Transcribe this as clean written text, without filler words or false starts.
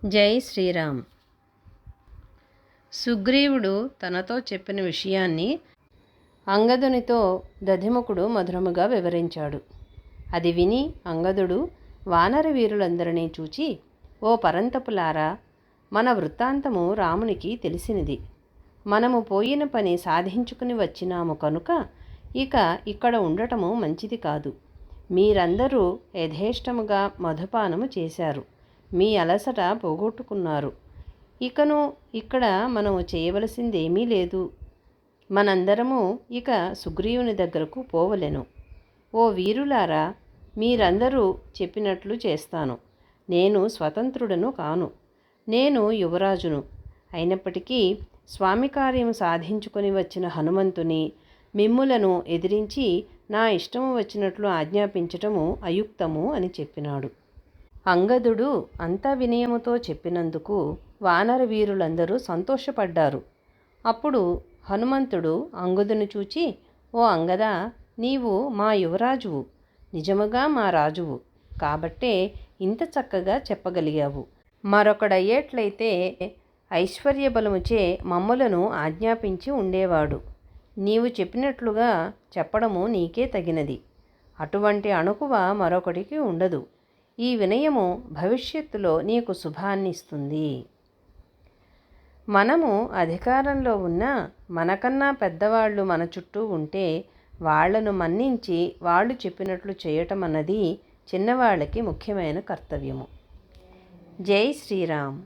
జై శ్రీరామ్. సుగ్రీవుడు తనతో చెప్పిన విషయాన్ని అంగదునితో దధిముఖుడు మధురముగా వివరించాడు. అది విని అంగదుడు వానర వీరులందరినీ చూచి, ఓ పరంతపులారా, మన వృత్తాంతము రామునికి తెలిసినది. మనము పోయిన పని సాధించుకుని వచ్చినాము కనుక ఇక ఇక్కడ ఉండటము మంచిది కాదు. మీరందరూ యథేష్టముగా మధుపానము చేశారు, మీ అలసట పోగొట్టుకున్నారు. ఇకను ఇక్కడ మనము చేయవలసిందేమీ లేదు. మనందరము ఇక సుగ్రీవుని దగ్గరకు పోవలెను. ఓ వీరులారా, మీరందరూ చెప్పినట్లు చేస్తాను. నేను స్వతంత్రుడను కాను, నేను యువరాజును. అయినప్పటికీ స్వామి కార్యము సాధించుకొని వచ్చిన హనుమంతుని మిమ్ములను ఎదిరించి నా ఇష్టము వచ్చినట్లు ఆజ్ఞాపించటము అయుక్తము అని చెప్పినాడు. అంగదుడు అంతా వినయముతో చెప్పినందుకు వానర వీరులందరూ సంతోషపడ్డారు. అప్పుడు హనుమంతుడు అంగదుని చూచి, ఓ అంగదా, నీవు మా యువరాజువు, నిజముగా మా రాజువు. కాబట్టే ఇంత చక్కగా చెప్పగలిగావు. మరొకడయ్యేట్లయితే ఐశ్వర్యబలముచే మమ్ములను ఆజ్ఞాపించి ఉండేవాడు. నీవు చెప్పినట్లుగా చెప్పడము నీకే తగినది. అటువంటి అణకువ మరొకటికి ఉండదు. ఈ వినయము భవిష్యత్తులో నీకు శుభాన్నిస్తుంది. మనము అధికారంలో ఉన్న మనకన్నా పెద్దవాళ్ళు మన చుట్టూ ఉంటే వాళ్లను మన్నించి వాళ్ళు చెప్పినట్లు చేయటం అన్నది చిన్నవాళ్ళకి ముఖ్యమైన కర్తవ్యము. జై శ్రీరామ్.